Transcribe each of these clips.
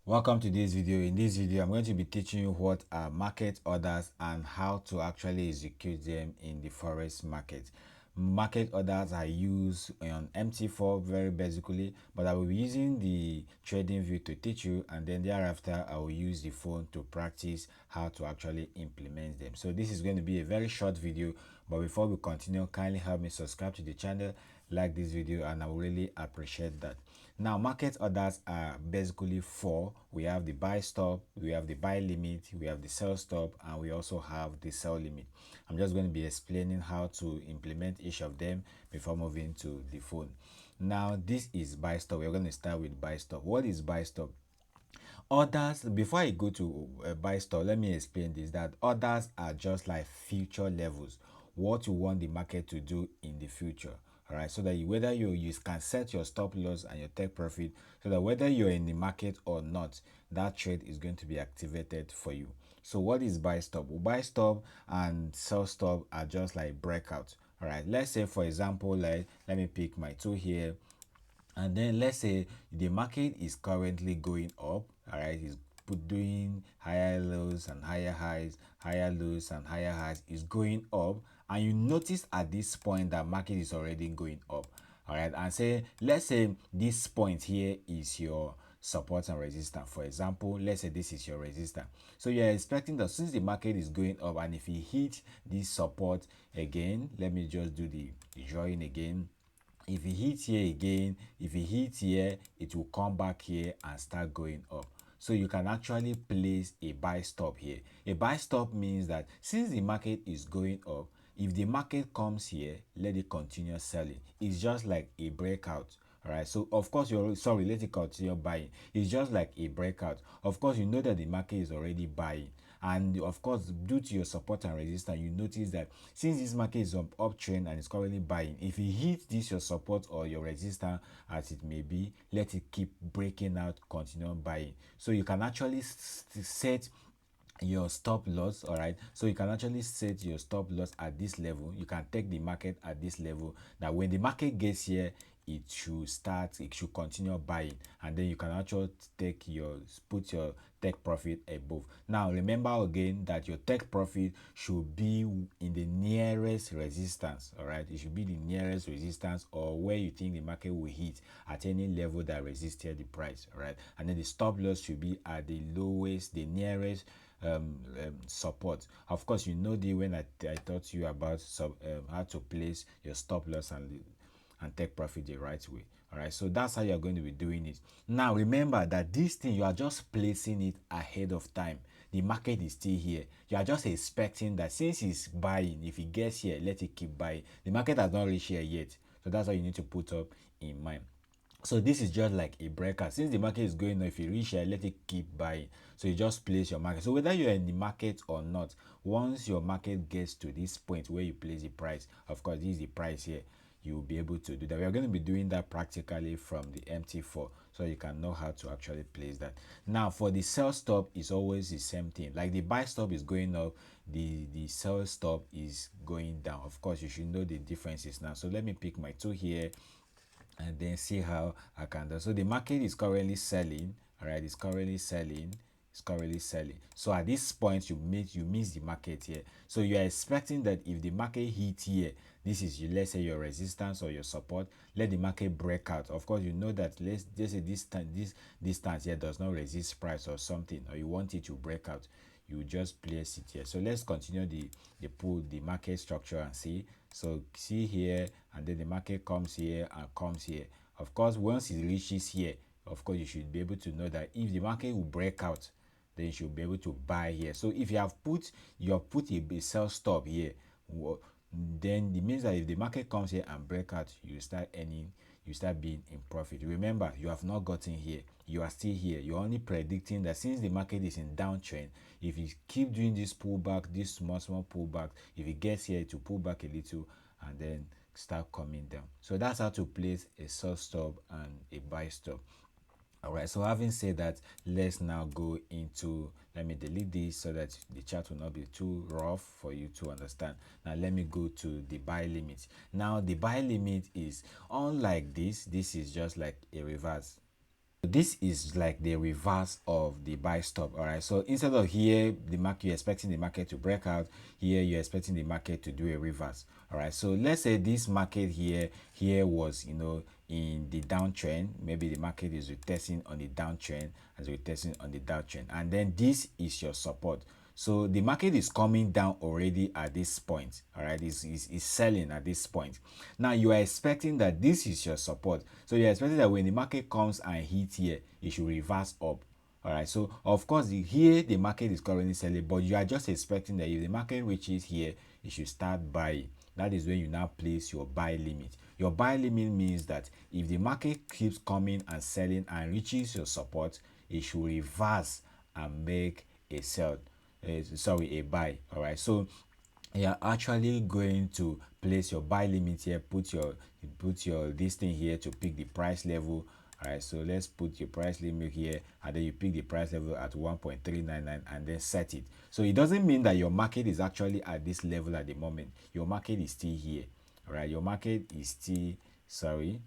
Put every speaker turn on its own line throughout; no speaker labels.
Welcome to this video. In this video, I'm going to be teaching you what are market orders and how to actually execute them in the forex market. Market orders are used on MT4 very basically, but I will be using the trading view to teach you, and then thereafter I will use the phone to practice how to actually implement them. So this is going to be a very short video, but before we continue, kindly help me subscribe to the channel, like this video, and I will really appreciate that. Now, market orders are basically four. We have the buy stop, we have the buy limit, we have the sell stop, and we also have the sell limit. I'm just going to be explaining how to implement each of them before moving to the phone. Now, this is buy stop. We're going to start with buy stop. What is buy stop? Orders, before I go to buy stop, let me explain this, that orders are just like future levels, what you want the market to do in the future. All right, so that whether you can set your stop loss and your take profit, so that whether you're in the market or not, that trade is going to be activated for you. So what is buy stop? Well, buy stop and sell stop are just like breakout. All right, let's say for example, like let me pick my two here, and then let's say the market is currently going up. All right, it's doing higher lows and higher highs, higher lows and higher highs, is going up, and you notice at this point that market is already going up. All right, and say let's say this point here is your support and resistance. For example, let's say this is your resistance, so you're expecting that since the market is going up, and if you hit this support again, let me just do the drawing again. If it hits here again, if it hits here, it will come back here and start going up. So you can actually place a buy stop here. A buy stop means that since the market is going up, if the market comes here, let it continue selling. It's just like a breakout. All right, so of course you're sorry, let it continue buying. It's just like a breakout. Of course, you know that the market is already buying, and of course, due to your support and resistance, you notice that since this market is on uptrend and is currently buying, if it hits this your support or your resistance as it may be, let it keep breaking out, continue buying. So you can actually set your stop loss. All right, so you can actually set your stop loss at this level. You can take the market at this level, that when the market gets here, it should continue buying, and then you can actually put your take profit above. Now remember again that your take profit should be in the nearest resistance. All right, it should be the nearest resistance, or where you think the market will hit at any level that resisted the price. All right, and then the stop loss should be at the lowest, the nearest support. Of course, you know the when I taught you about how to place your stop loss and take profit the right way. All right, so that's how you're going to be doing it. Now remember that this thing, you are just placing it ahead of time. The market is still here. You are just expecting that since it's buying, if it gets here, let it keep buying. The market has not reached here yet, so that's what you need to put up in mind. So this is just like a breaker. Since the market is going up, if you reach here, let it keep buying. So you just place your market. So whether you're in the market or not, once your market gets to this point where you place the price, of course this is the price here, you will be able to do that. We are going to be doing that practically from the MT4, so you can know how to actually place that. Now for the sell stop, is always the same thing. Like the buy stop is going up, the sell stop is going down. Of course you should know the differences now. So let me pick my two here and then see how I can do. So the market is currently selling. All right, it's currently selling. It's currently selling. So at this point, you miss the market here. So you are expecting that if the market hit here, this is you, let's say your resistance or your support, let the market break out. Of course, you know that let's say this distance here does not resist price or something, or you want it to break out, you just place it here. So let's continue the market structure and see. So see here, and then the market comes here and comes here. Of course, once it reaches here, of course you should be able to know that if the market will break out, then you should be able to buy here. So if you have put a sell stop here, then it means that if the market comes here and break out, you start earning, you start being in profit. Remember, you have not gotten here, you are still here. You're only predicting that since the market is in downtrend, if you keep doing this pullback, this small pullback, if it gets here to pull back a little and then start coming down. So that's how to place a sell stop and a buy stop. All right, so having said that, let's now go into, let me delete this so that the chart will not be too rough for you to understand. Now let me go to the buy limit. Now the buy limit is unlike this is just like a reverse. This is like the reverse of the buy stop. All right, so instead of here the market, you're expecting the market to break out, here you're expecting the market to do a reverse. All right, so let's say this market here was, in the downtrend. Maybe the market is retesting on the downtrend, as retesting on the downtrend, and then this is your support. So the market is coming down already at this point. All right, is selling at this point. Now you are expecting that this is your support. So you're expecting that when the market comes and hits here, it should reverse up. All right, so of course here the market is currently selling, but you are just expecting that if the market reaches here, it should start buying. That is when you now place your buy limit. Your buy limit means that if the market keeps coming and selling and reaches your support, it should reverse and make a sell. Sorry, a buy. All right, so you're actually going to place your buy limit here, put your this thing here to pick the price level. All right, so let's put your price limit here, and then you pick the price level at 1.399 and then set it. So it doesn't mean that your market is actually at this level at the moment. Your market is still here. All right, your market is still, sorry,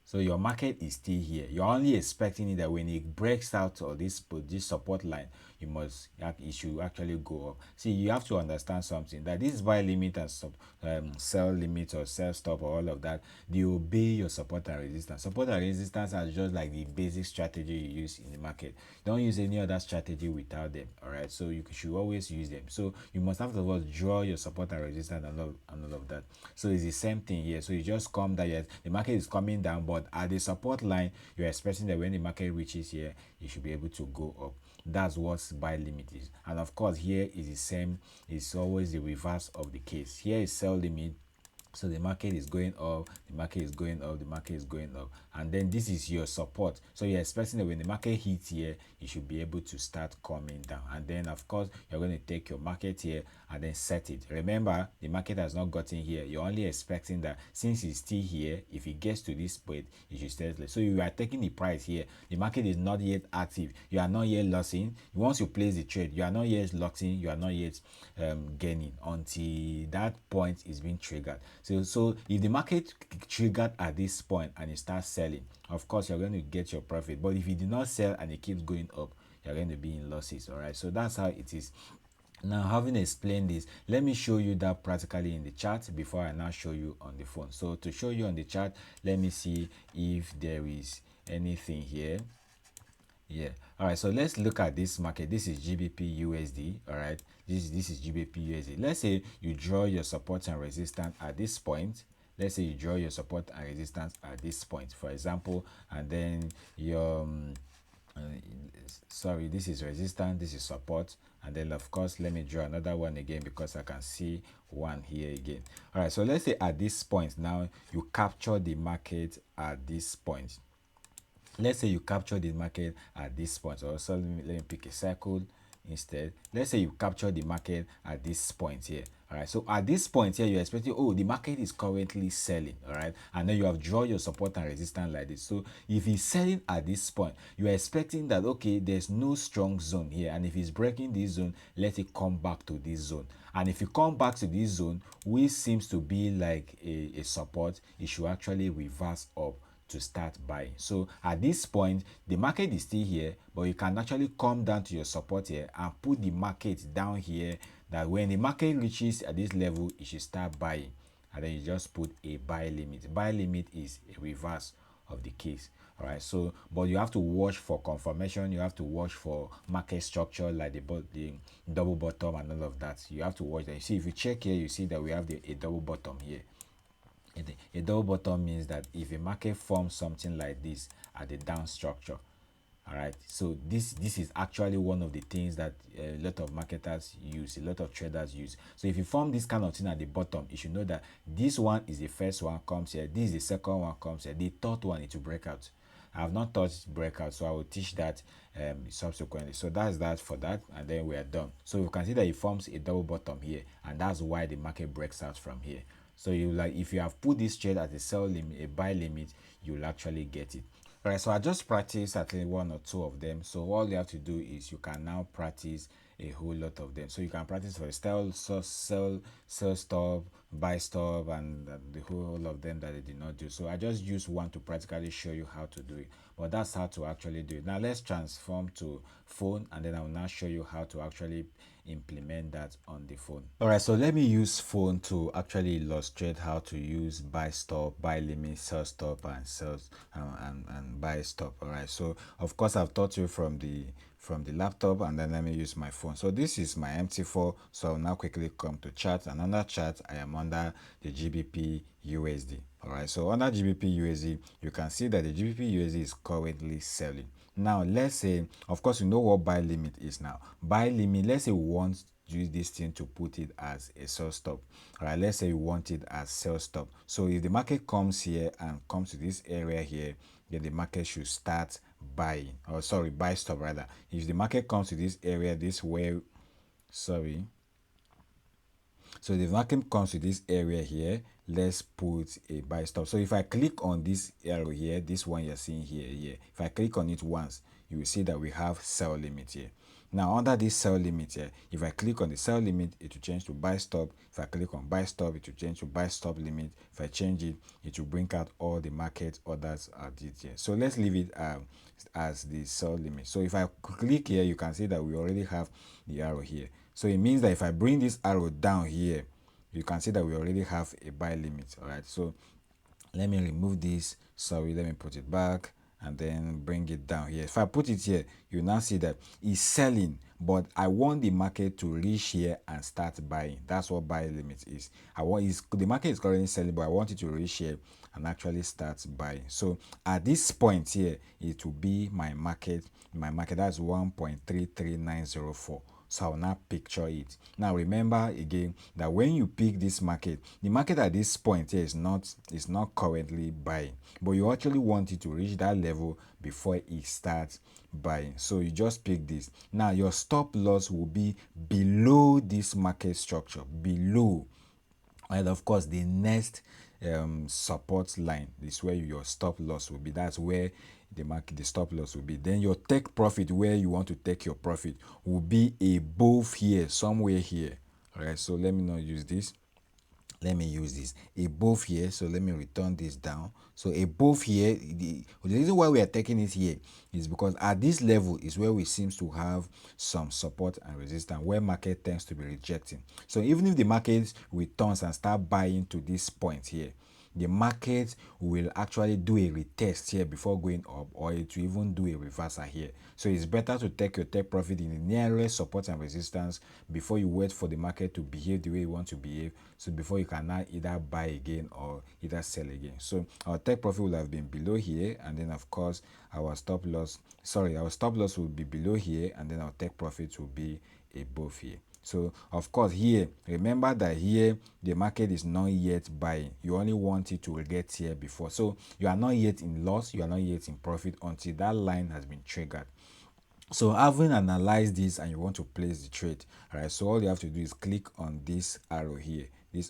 so your market is still here. You're only expecting it that when it breaks out of this support line, it should actually go up. See, you have to understand something, that this buy limit and sell limit or sell stop or all of that, they obey your support and resistance. Support and resistance are just like the basic strategy you use in the market. Don't use any other strategy without them. All right, so you should always use them. So you must have to draw your support and resistance and all of that. So it's the same thing here. So you just come that, yes, the market is coming down, but at the support line, you're expecting that when the market reaches here, you should be able to go up. That's what buy limit is. And of course, here is the same. It's always the reverse of the case. Here is sell limit. So the market is going up, the market is going up, the market is going up, and then this is your support. So you're expecting that when the market hits here, you should be able to start coming down. And then of course you're going to take your market here and then set it. Remember, the market has not gotten here. You're only expecting that since it's still here, if it gets to this point, it should stay. So you are taking the price here. The market is not yet active. You are not yet losing. Once you place the trade, you are not yet locking. You are not yet gaining until that point is being triggered. So if the market triggered at this point and it starts selling, of course you're going to get your profit. But if you do not sell and it keeps going up, you're going to be in losses. All right, so that's how it is. Now, having explained this, let me show you that practically in the chart before I now show you on the phone. So to show you on the chart, let me see if there is anything here. Yeah. All right, so let's look at this market. This is GBP USD. All right, this is GBP USD. Let's say you draw your support and resistance at this point. Let's say you draw your support and resistance at this point, for example, and then your uh, sorry, this is resistance, this is support, and then of course let me draw another one again because I can see one here again. All right, so let's say at this point now you capture the market at this point. Let's say you capture the market at this point, or so let me pick a circle instead. Let's say you capture the market at this point here. All right, so at this point here, you're expecting, oh, the market is currently selling. All right, and then you have drawn your support and resistance like this. So if it's selling at this point, you are expecting that, okay, there's no strong zone here, and if it's breaking this zone, let it come back to this zone. And if you come back to this zone, which seems to be like a support, it should actually reverse up to start buying. So at this point, the market is still here, but you can actually come down to your support here and put the market down here, that when the market reaches at this level, you should start buying. And then you just put a buy limit. Buy limit is a reverse of the case. All right, so but you have to watch for confirmation. You have to watch for market structure like the double bottom and all of that. You have to watch that. You see, if you check here, you see that we have a double bottom here. A double bottom means that if a market forms something like this at the down structure, all right, so this is actually one of the things that a lot of marketers use, a lot of traders use. So if you form this kind of thing at the bottom, you should know that this one is the first one comes here, this is the second one comes here, the third one is to break out. I have not taught breakout, so I will teach that subsequently. So that's that for that, and then we are done. So you can see that it forms a double bottom here, and that's why the market breaks out from here. So you, like, if you have put this trade as a sell limit, a buy limit, you will actually get it. All right, so I just practiced at least one or two of them. So all you have to do is you can now practice a whole lot of them. So you can practice for sell stop, buy stop, and the whole of them that they did not do. So I just use one to practically show you how to do it. But that's how to actually do it. Now let's transform to phone, and then I will now show you how to actually implement that on the phone. All right, so let me use phone to actually illustrate how to use buy stop, buy limit, sell stop, and and buy stop. All right, so of course I've taught you from the laptop, and then let me use my phone. So this is my MT4. So I'll now quickly come to chart, and under chart I am under the GBP USD. All right, so under GBP USD you can see that the GBP USD is currently selling. Now let's say, of course, you know what buy limit is now. Buy limit, let's say we want to use this thing to put it as a sell stop. All right, let's say you want it as sell stop. So if the market comes here and comes to this area here, then the market should start buying, or sorry, buy stop rather. If the market comes to this area, this way, sorry, so the vacuum comes to this area here. Let's put a buy stop. So if I click on this arrow here, this one you're seeing here, if I click on it once, you will see that we have sell limit here. Now under this sell limit here, if I click on the sell limit, it will change to buy stop. If I click on buy stop, it will change to buy stop limit. If I change it, it will bring out all the market orders I did here. So let's leave it as the sell limit. So if I click here, you can see that we already have the arrow here. So it means that if I bring this arrow down here, you can see that we already have a buy limit. All right, so let me remove this. Sorry, let me put it back and then bring it down here. If I put it here, you now see that it's selling, but I want the market to reach here and start buying. That's what buy limit is. The market is currently selling, but I want it to reach here and actually start buying. So at this point here, it will be my market. My market, that's 1.33904. So I'll now picture it. Now remember again that when you pick this market, the market at this point here is not currently buying, but you actually want it to reach that level before it starts buying. So you just pick this. Now your stop loss will be below this market structure, below. And of course, the next support line is where your stop loss will be. That's where the stop loss will be. Then your take profit, where you want to take your profit, will be above here, somewhere here. All right, so let me not use this. Let me use this above here. So let me return this down. So above here, the reason why we are taking it here is because at this level is where we seems to have some support and resistance, where market tends to be rejecting. So even if the market returns and start buying to this point here, the market will actually do a retest here before going up, or it will even do a reversal here. So it's better to take your take profit in the nearest support and resistance before you wait for the market to behave the way you want to behave. So before you can now either buy again or either sell again. So our take profit will have been below here, and then of course our stop loss will be below here, and then our take profit will be above here. So of course here, remember that here the market is not yet buying. You only want it to get here before. So you are not yet in loss, you are not yet in profit until that line has been triggered. So having analyzed this and you want to place the trade, all right, so all you have to do is click on this arrow here. If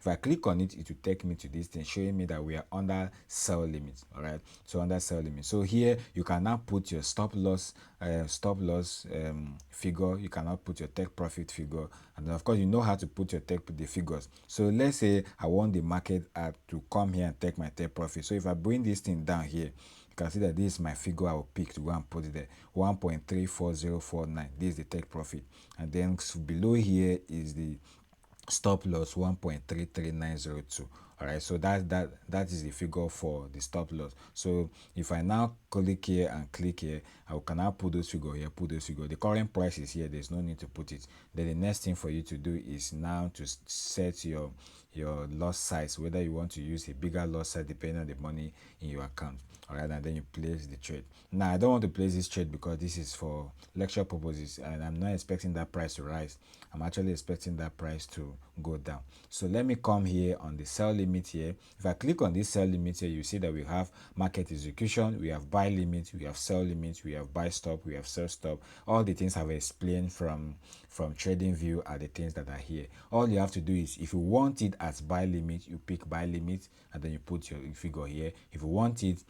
I click on it, it will take me to this thing showing me that we are under sell limit. All right, so under sell limit. So here you can now put your stop loss figure. You cannot put your take profit figure, and then of course you know how to put the figures. So let's say I want the market to come here and take my take profit. So if I bring this thing down here, you can see that this is my figure I will pick to go and put it there, 1.34049. This is the take profit, and then below here is the stop loss, 1.33902. All right, so that is the figure for the stop loss. So if I now click here and click here, I can now put those figure here, put those figure. The current price is here, there's no need to put it. Then the next thing for you to do is now to set your loss size, whether you want to use a bigger loss size depending on the money in your account. All right, and then you place the trade. Now I don't want to place this trade because this is for lecture purposes, and I'm not expecting that price to rise. I'm actually expecting that price to go down. So let me come here on the sell limit here. If I click on this sell limit here, you see that we have market execution, we have buy limit, we have sell limit, we have buy stop, we have sell stop. All the things I've explained from trading view are the things that are here. All you have to do is, if you want it as buy limit, you pick buy limit and then you put your figure here. If you want it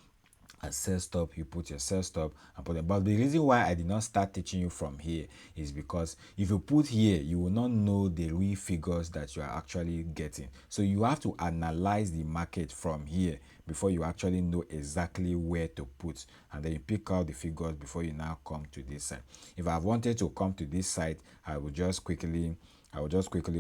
a sell stop, you put your sell stop and put it. But the reason why I did not start teaching you from here is because if you put here, you will not know the real figures that you are actually getting. So you have to analyze the market from here before you actually know exactly where to put, and then you pick out the figures before you now come to this side. If I wanted to come to this side, I will just quickly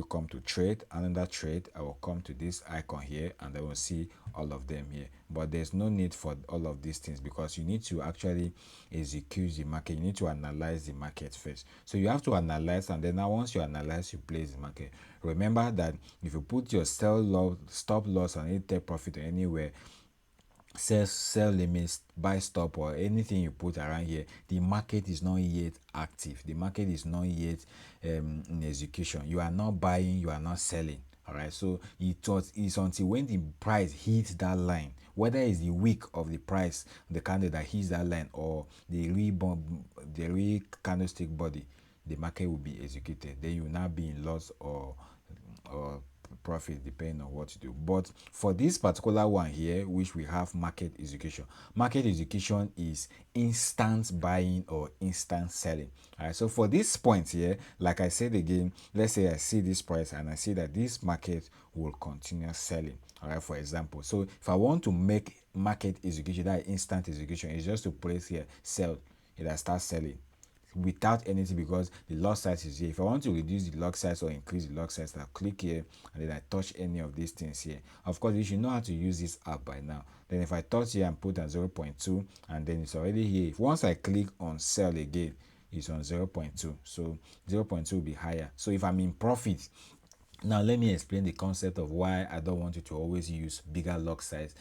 come to trade, another trade. I will come to this icon here and I will see all of them here. But there's no need for all of these things because you need to actually execute the market. You need to analyze the market first. So you have to analyze, and then now once you analyze, you place the market. Remember that if you put your stop loss and any take profit anywhere, sell limits, buy stop, or anything you put around here, the market is not yet active. The market is not yet in execution. You are not buying, you are not selling. All right, so it's until when the price hits that line, whether it's the wick of the price, the candle that hits that line, or the real candlestick body, the market will be executed. Then you will not be in loss or profit depending on what you do. But for this particular one here, which we have market execution is instant buying or instant selling. All right, so for this point here, like I said again, let's say I see this price and I see that this market will continue selling. All right, for example, so if I want to make market execution, that instant execution, is just to place here sell, it starts selling without anything, because the lot size is here. If I want to reduce the lot size or increase the lot size, I click here and then I touch any of these things here. Of course, you should know how to use this app by now. Then if I touch here and put at 0.2, and then it's already here. If once I click on sell again, it's on 0.2, so 0.2 will be higher. So if I'm in profit, now let me explain the concept of why I don't want you to always use bigger lot size,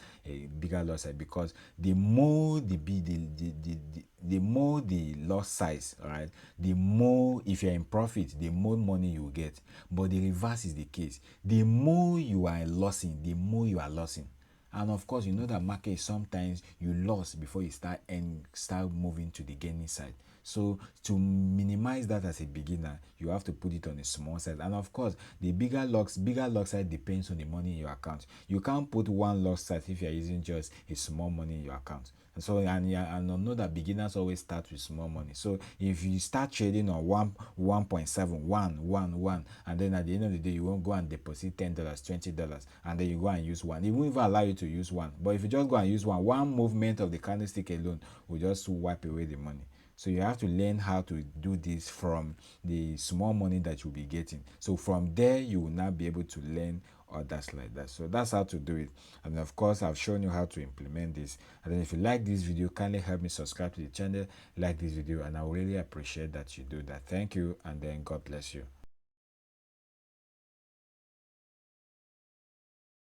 because the more the more the lot size, all right, the more, if you're in profit, the more money you get. But the reverse is the case. The more you are losing, the more you are losing. And of course, you know that market sometimes you lost before you start moving to the gaining side. So to minimize that as a beginner, you have to put it on a small side. And of course, the bigger lock size depends on the money in your account. You can't put one lock size if you're using just a small money in your account. And so, and I know that beginners always start with small money. So if you start trading on 1.7, 1, and then at the end of the day, you won't go and deposit $10, $20, and then you go and use one. It won't even allow you to use one. But if you just go and use one movement of the candlestick alone will just wipe away the money. So you have to learn how to do this from the small money that you'll be getting. So from there, you will now be able to learn others like that. So that's how to do it. And of course, I've shown you how to implement this. And then if you like this video, kindly help me subscribe to the channel, like this video, and I will really appreciate that you do that. Thank you, and then God bless you.